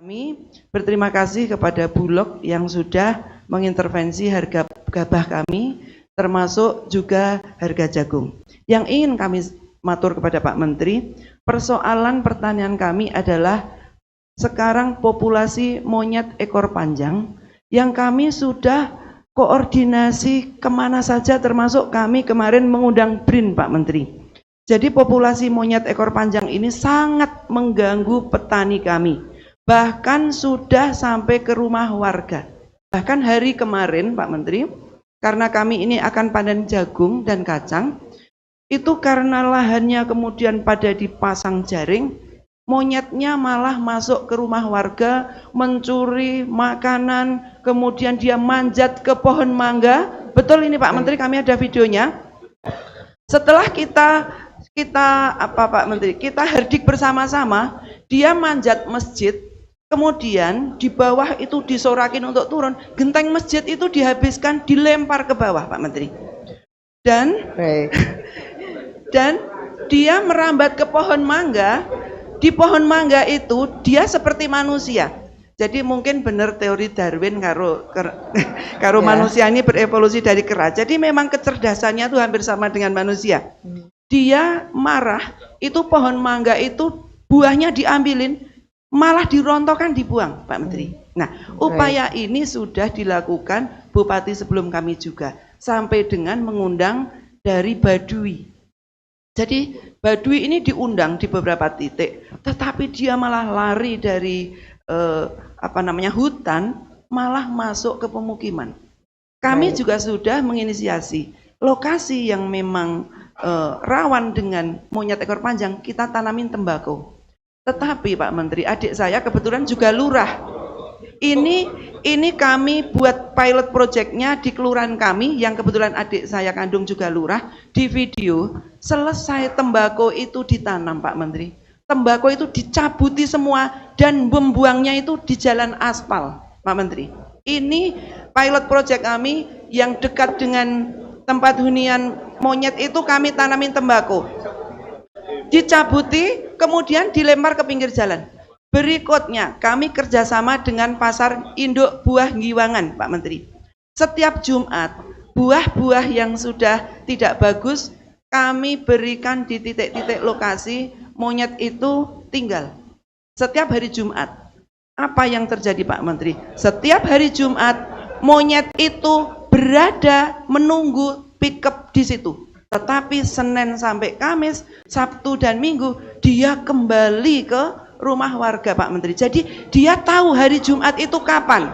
Kami berterima kasih kepada Bulog yang sudah mengintervensi harga gabah kami, termasuk juga harga jagung. Yang ingin kami matur kepada Pak Menteri, persoalan pertanian kami adalah sekarang populasi monyet ekor panjang yang kami sudah koordinasi kemana saja, termasuk kami kemarin mengundang BRIN, Pak Menteri. Jadi populasi monyet ekor panjang ini sangat mengganggu petani kami. Bahkan sudah sampai ke rumah warga. Bahkan hari kemarin Pak Menteri, karena kami ini akan panen jagung dan kacang, itu karena lahannya kemudian pada dipasang jaring, monyetnya malah masuk ke rumah warga, mencuri makanan, kemudian dia manjat ke pohon mangga. Betul ini Pak Menteri, kami ada videonya. Setelah kita Pak Menteri, kita herdik bersama-sama, dia manjat masjid. Kemudian di bawah itu disorakin untuk turun, genteng masjid itu dihabiskan, dilempar ke bawah Pak Menteri. Dan dia merambat ke pohon mangga. Di pohon mangga itu dia seperti manusia. Jadi mungkin benar teori Darwin karo manusia ini berevolusi dari kera. Jadi memang kecerdasannya itu hampir sama dengan manusia. Dia marah, itu pohon mangga itu buahnya diambilin, malah dirontokkan, dibuang Pak Menteri. Nah, upaya ini sudah dilakukan Bupati sebelum kami juga, sampai dengan mengundang dari Baduy. Jadi Baduy ini diundang di beberapa titik, tetapi dia malah lari dari hutan, malah masuk ke pemukiman. Kami juga sudah menginisiasi lokasi yang memang rawan dengan monyet ekor panjang, kita tanamin tembakau. Tetapi Pak Menteri, adik saya kebetulan juga lurah. Ini kami buat pilot projectnya di kelurahan kami, yang kebetulan adik saya kandung juga lurah. Di video, selesai tembakau itu ditanam Pak Menteri. Tembakau itu dicabuti semua dan membuangnya itu di jalan aspal Pak Menteri. Ini pilot project kami yang dekat dengan tempat hunian monyet itu, kami tanamin tembakau. Dicabuti, kemudian dilempar ke pinggir jalan. Berikutnya kami kerjasama dengan pasar induk buah Giwangan Pak Menteri. Setiap Jumat buah-buah yang sudah tidak bagus kami berikan di titik-titik lokasi monyet itu tinggal. Setiap hari Jumat. Apa yang terjadi Pak Menteri? Setiap hari Jumat monyet itu berada menunggu pickup di situ. Tetapi Senin sampai Kamis, Sabtu dan Minggu dia kembali ke rumah warga Pak Menteri. Jadi dia tahu hari Jumat itu kapan.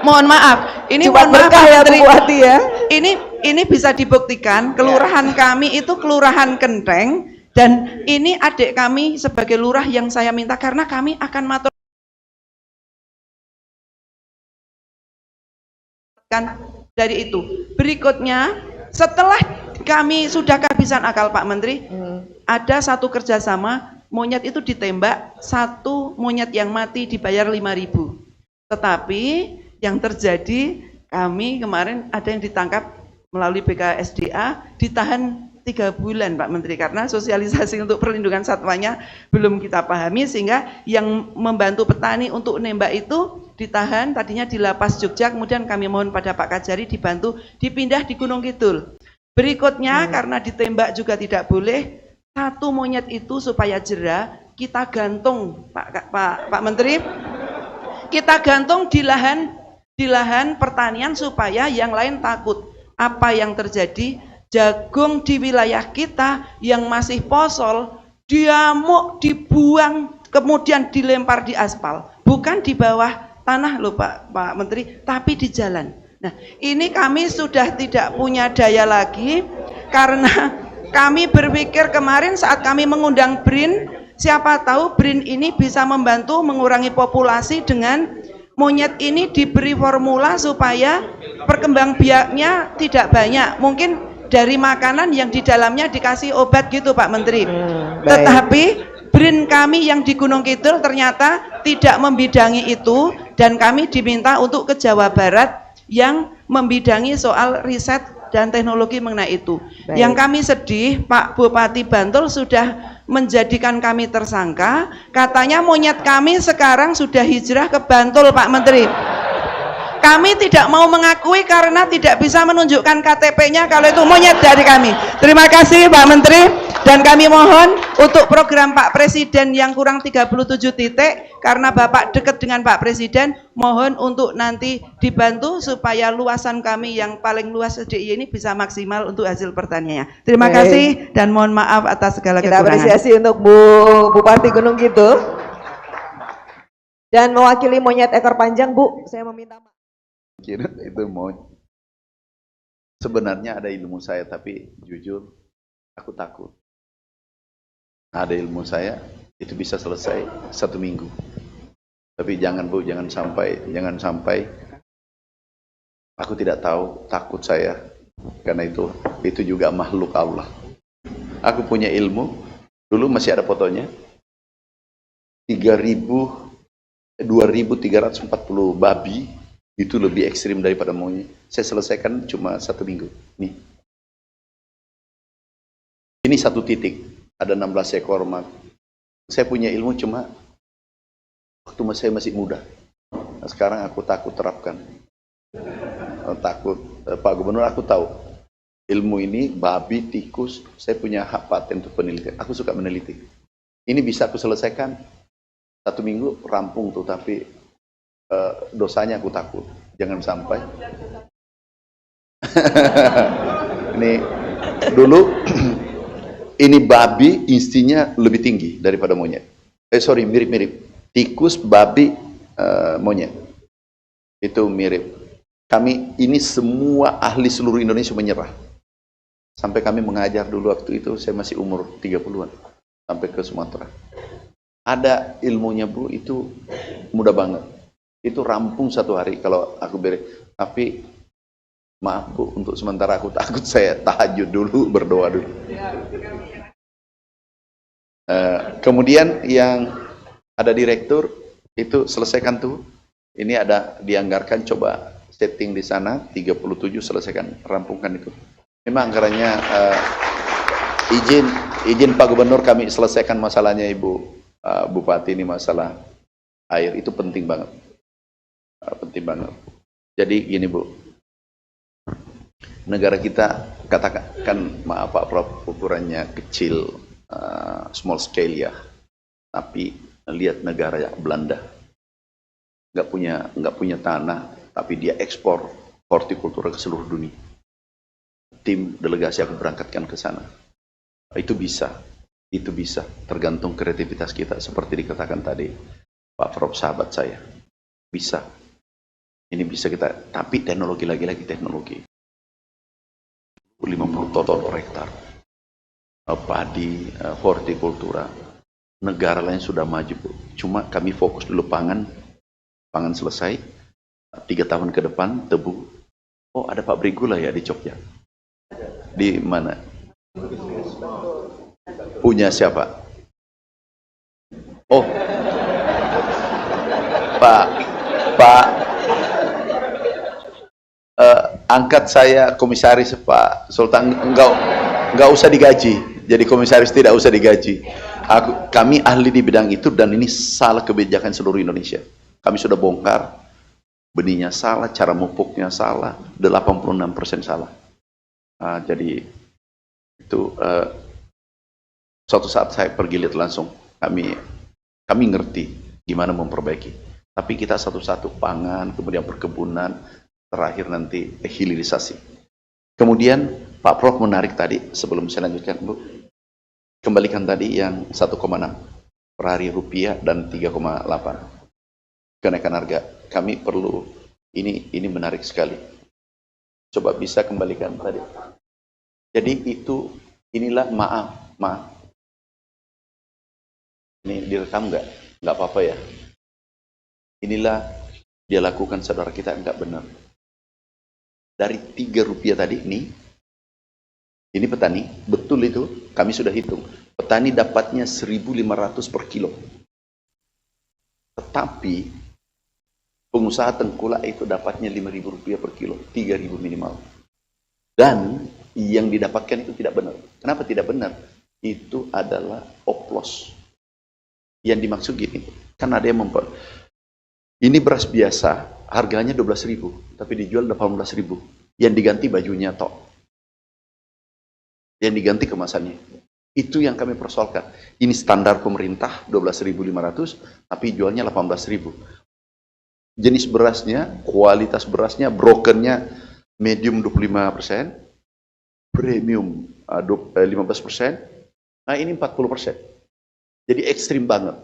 Mohon maaf, ini mohon maaf Pak Menteri. Ya. Ini bisa dibuktikan. Kelurahan kami itu kelurahan Kenteng, dan ini adik kami sebagai lurah yang saya minta, karena kami akan matur dari itu. Berikutnya, setelah kami sudah kehabisan akal Pak Menteri, ada satu kerjasama, monyet itu ditembak, satu monyet yang mati dibayar 5.000. Tetapi yang terjadi, kami kemarin ada yang ditangkap melalui BKSDA, ditahan 3 bulan Pak Menteri, karena sosialisasi untuk perlindungan satwanya belum kita pahami, sehingga yang membantu petani untuk nembak itu ditahan, tadinya di Lapas Jogja, kemudian kami mohon pada Pak Kajari dibantu dipindah di Gunung Kidul. Berikutnya karena ditembak juga tidak boleh, satu monyet itu supaya jera kita gantung Pak Menteri, kita gantung di lahan pertanian supaya yang lain takut. Apa yang terjadi? Jagung di wilayah kita yang masih posol, diamuk, dibuang, kemudian dilempar di aspal, bukan di bawah tanah loh Pak Menteri, tapi di jalan. Nah, ini kami sudah tidak punya daya lagi, karena kami berpikir kemarin saat kami mengundang BRIN, siapa tahu BRIN ini bisa membantu mengurangi populasi dengan monyet ini diberi formula supaya perkembangbiaknya tidak banyak. Mungkin dari makanan yang di dalamnya dikasih obat gitu Pak Menteri. Tetapi BRIN kami yang di Gunung Kidul ternyata tidak membidangi itu, dan kami diminta untuk ke Jawa Barat yang membidangi soal riset dan teknologi mengenai itu. Yang kami sedih, Pak Bupati Bantul sudah menjadikan kami tersangka. Katanya monyet kami sekarang sudah hijrah ke Bantul, Pak Menteri. Kami tidak mau mengakui karena tidak bisa menunjukkan KTP-nya kalau itu monyet dari kami. Terima kasih Pak Menteri, dan kami mohon untuk program Pak Presiden yang kurang 37 titik, karena Bapak dekat dengan Pak Presiden, mohon untuk nanti dibantu supaya luasan kami yang paling luas DIY ini bisa maksimal untuk hasil pertaniannya. Terima kasih dan mohon maaf atas segala kekurangan. Kita apresiasi untuk Bupati Gunung Kidul. Dan mewakili monyet ekor panjang, Bu, saya meminta maaf. Kira itu mau, sebenarnya ada ilmu saya, tapi jujur aku takut. Ada ilmu saya itu bisa selesai 1 minggu, tapi jangan Bu, jangan sampai aku tidak tahu, takut saya, karena itu juga makhluk Allah. Aku punya ilmu, dulu masih ada fotonya, 2.340 babi. Itu lebih ekstrim daripada monyet. Saya selesaikan cuma 1 minggu. Nih. Ini 1 titik. Ada 16 ekor. Saya punya ilmu cuma waktu saya masih muda. Nah, sekarang aku takut terapkan. Takut. Pak Gubernur, aku tahu. Ilmu ini, babi, tikus, saya punya hak paten untuk penelitian. Aku suka meneliti. Ini bisa aku selesaikan 1 minggu, rampung tuh, tapi dosanya aku takut, jangan sampai. Ini dulu ini babi instingnya lebih tinggi daripada monyet. Mirip-mirip. Tikus, babi, monyet. Itu mirip. Kami ini semua ahli seluruh Indonesia menyerah. Sampai kami mengajar dulu waktu itu saya masih umur 30-an sampai ke Sumatera. Ada ilmunya Bu, itu mudah banget. Itu rampung 1 hari kalau aku beri. Tapi maaf Bu, untuk sementara aku takut, saya tahajud dulu, berdoa dulu. Kemudian yang ada direktur, itu selesaikan tuh. Ini ada dianggarkan, coba setting di sana, 37 selesaikan, rampungkan itu. Memang anggarannya izin Pak Gubernur, kami selesaikan masalahnya Ibu Bupati, ini masalah air, itu penting banget. Penting banget. Jadi gini Bu, negara kita katakan maaf Pak Prof, ukurannya kecil, small scale ya, tapi lihat negara ya, Belanda nggak punya tanah, tapi dia ekspor hortikultura ke seluruh dunia. Tim delegasi aku berangkatkan ke sana. Itu bisa tergantung kreativitas kita, seperti dikatakan tadi Pak Prof, sahabat saya, bisa. Ini bisa kita, tapi teknologi lagi-lagi teknologi. 50 ton per hektar. Padi, hortikultura. Negara lain sudah maju, Bu. Cuma kami fokus dulu pangan selesai. 3 tahun ke depan tebu. Oh, ada pabrik gula ya di Jogja. Di mana? Punya siapa? Oh, Pak angkat saya komisaris Pak Sultan, enggak usah digaji, jadi komisaris tidak usah digaji. Kami ahli di bidang itu, dan ini salah kebijakan seluruh Indonesia. Kami sudah bongkar, benihnya salah, cara mupuknya salah, 86% salah. Jadi itu suatu saat saya pergi lihat langsung, kami ngerti gimana memperbaiki. Tapi kita satu-satu, pangan, kemudian perkebunan, terakhir nanti hilirisasi. Kemudian Pak Prof menarik tadi, sebelum saya lanjutkan Bu, kembalikan tadi yang 1,6 per hari rupiah dan 3,8 kenaikan harga. Kami perlu, ini menarik sekali. Coba bisa kembalikan tadi. Jadi inilah maaf. Ini direkam nggak? Nggak apa-apa ya. Inilah dia lakukan, saudara kita, nggak benar. Dari 3 rupiah tadi, ini petani, betul itu, kami sudah hitung. Petani dapatnya 1.500 per kilo. Tetapi, pengusaha tengkulak itu dapatnya 5.000 rupiah per kilo, 3.000 minimal. Dan yang didapatkan itu tidak benar. Kenapa tidak benar? itu adalah oplos. Yang dimaksud gini, kan ada yang ini beras biasa, harganya 12.000, tapi dijual 18.000. Yang diganti bajunya tok. Yang diganti kemasannya. Itu yang kami persoalkan. Ini standar pemerintah 12.500, tapi jualnya 18.000. Jenis berasnya, kualitas berasnya, brokennya medium 25%, premium 15%, nah ini 40%. Jadi ekstrim banget.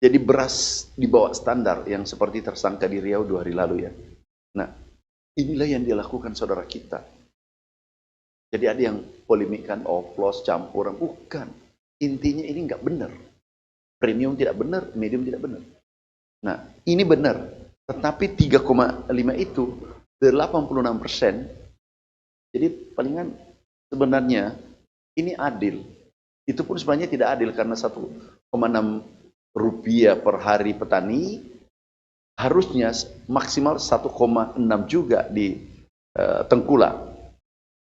Jadi beras di bawah standar yang seperti tersangka di Riau 2 hari lalu ya. Nah, inilah yang dilakukan saudara kita. Jadi ada yang polemikkan oplos, campuran, bukan. Intinya ini nggak benar. Premium tidak benar, medium tidak benar. Nah, ini benar. Tetapi 3,5 itu 86%. Jadi palingan sebenarnya ini adil. Itu pun sebenarnya tidak adil karena 1,6 rupiah per hari petani harusnya maksimal 1,6 juga di tengkulak.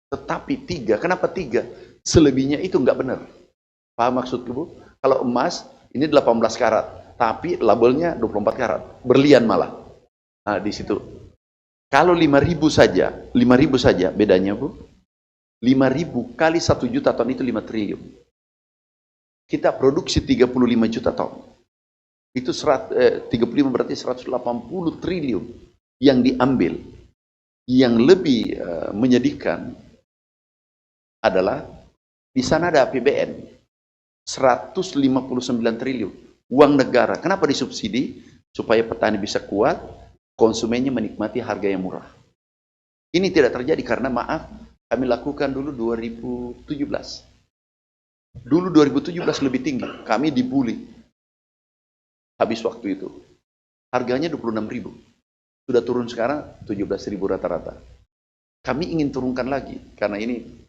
Tetapi 3, kenapa 3? Selebihnya itu nggak benar. Paham maksudku, Bu? Kalau emas ini 18 karat, tapi labelnya 24 karat, berlian malah. Nah, di situ. Kalau 5.000 saja bedanya, Bu. 5.000 kali 1 juta ton itu 5 triliun. Kita produksi 35 juta ton. Itu 35 berarti 180 triliun yang diambil. Yang lebih menyedihkan adalah di sana ada APBN 159 triliun uang negara. Kenapa disubsidi? Supaya petani bisa kuat, konsumennya menikmati harga yang murah. Ini tidak terjadi karena maaf, kami lakukan dulu 2017. Dulu 2017 lebih tinggi, kami dibully. Habis waktu itu. Harganya 26.000. Sudah turun sekarang 17.000 rata-rata. Kami ingin turunkan lagi, karena ini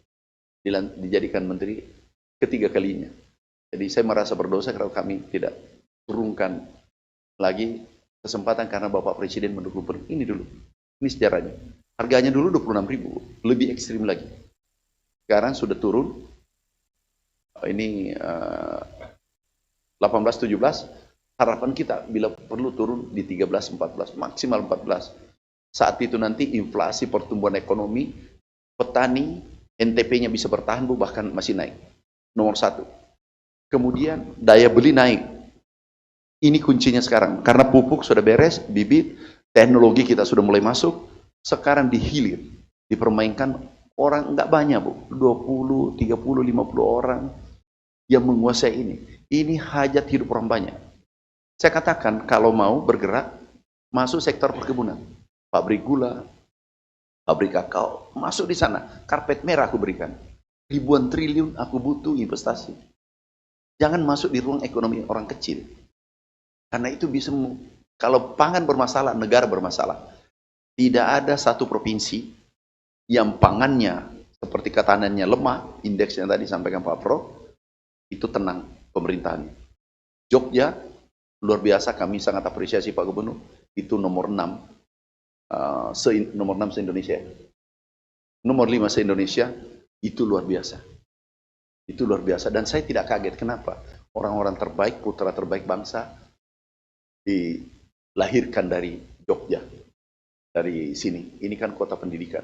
dijadikan menteri ketiga kalinya. Jadi saya merasa berdosa kalau kami tidak turunkan lagi kesempatan karena Bapak Presiden mendukung. Ini dulu, ini sejarahnya. Harganya dulu 26.000, lebih ekstrim lagi. Sekarang sudah turun, ini 18-17, harapan kita bila perlu turun di 13-14, maksimal 14. Saat itu nanti inflasi, pertumbuhan ekonomi, petani, NTP-nya bisa bertahan, Bu, bahkan masih naik. Nomor 1. Kemudian daya beli naik. Ini kuncinya sekarang. Karena pupuk sudah beres, bibit, teknologi kita sudah mulai masuk, sekarang dihilir, dipermainkan orang nggak banyak, Bu. 20, 30, 50 orang yang menguasai ini. Ini hajat hidup orang banyak. Saya katakan kalau mau bergerak, masuk sektor perkebunan. Pabrik gula, pabrik kakao, masuk di sana. Karpet merah aku berikan. Ribuan triliun aku butuh investasi. Jangan masuk di ruang ekonomi orang kecil. Karena itu bisa, kalau pangan bermasalah, negara bermasalah. Tidak ada satu provinsi yang pangannya seperti katanannya lemah, indeksnya tadi sampaikan Pak Pro, itu tenang pemerintahannya. Jogja, luar biasa, kami sangat apresiasi Pak Gubernur, itu nomor 6, nomor 6 se-Indonesia. Nomor 5 se-Indonesia, itu luar biasa. Itu luar biasa, dan saya tidak kaget. Kenapa? Orang-orang terbaik, putra terbaik bangsa, dilahirkan dari Jogja, dari sini. Ini kan kota pendidikan.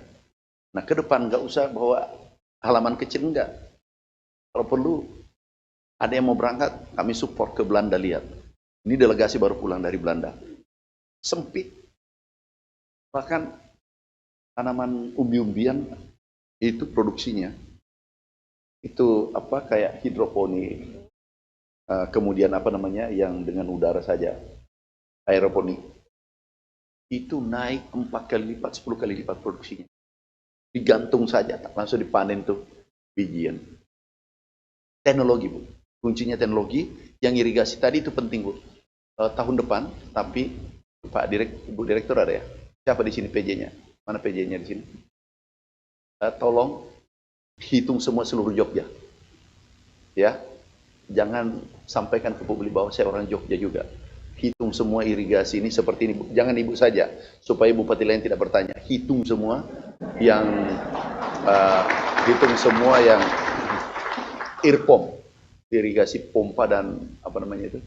Nah, ke depan nggak usah bawa halaman kecil, enggak. Kalau perlu, ada yang mau berangkat, kami support ke Belanda, lihat. Ini delegasi baru pulang dari Belanda. Sempit. Bahkan tanaman umbi-umbian itu produksinya itu apa kayak hidroponik, kemudian apa namanya yang dengan udara saja, aeroponik, itu naik 4 kali lipat, 10 kali lipat produksinya. Digantung saja, langsung dipanen tuh bijian. Teknologi, Bu. Kuncinya teknologi. Yang irigasi tadi itu penting, Bu. Tahun depan, tapi Pak Ibu Direktur ada ya? Siapa di sini PJ-nya? Mana PJ-nya di sini? Tolong hitung semua seluruh Jogja. Ya. Jangan sampaikan ke publik bahwa saya orang Jogja juga. Hitung semua irigasi ini seperti ini, Bu. Jangan Ibu saja, supaya bupati lain tidak bertanya. Hitung semua yang irpom, irigasi pompa dan apa namanya itu,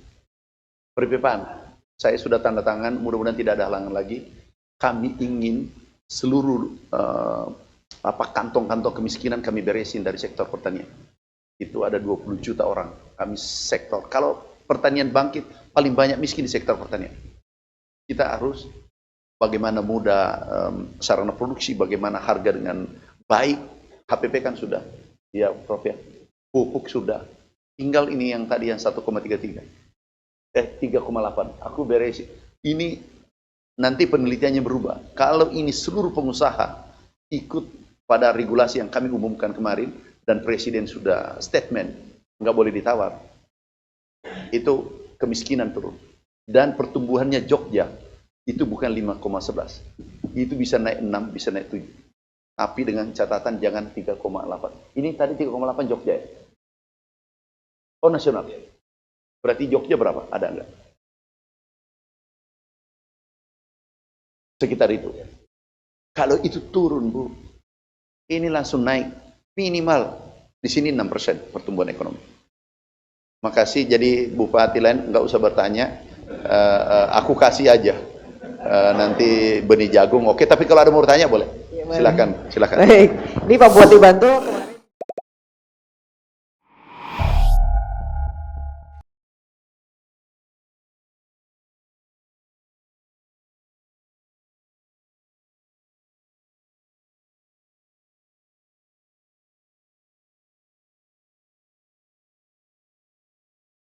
perpipaan. Saya sudah tanda tangan, mudah-mudahan tidak ada halangan lagi. Kami ingin seluruh kantong-kantong kemiskinan kami beresin dari sektor pertanian. Itu ada 20 juta orang, kami sektor. Kalau pertanian bangkit, paling banyak miskin di sektor pertanian. Kita harus bagaimana mudah sarana produksi, bagaimana harga dengan baik. HPP kan sudah, ya Prof ya, pupuk sudah. Tinggal ini yang tadi yang 1,33. 3,8. Aku beresin. Ini nanti penelitiannya berubah. Kalau ini seluruh pengusaha ikut pada regulasi yang kami umumkan kemarin dan Presiden sudah statement, nggak boleh ditawar. Itu kemiskinan turun. Dan pertumbuhannya Jogja itu bukan 5,11. Itu bisa naik 6, bisa naik 7. Tapi dengan catatan jangan 3,8. Ini tadi 3,8 Jogja ya? Oh nasional. Berarti Jogja berapa? Ada enggak? Sekitar itu. Kalau itu turun, Bu, ini langsung naik minimal di sini 6% pertumbuhan ekonomi. Makasih. Jadi Bupati lain nggak usah bertanya, aku kasih aja nanti benih jagung. Oke, tapi kalau ada mau bertanya boleh. Silakan, silakan. Baik, ini Pak Bupati Bantul.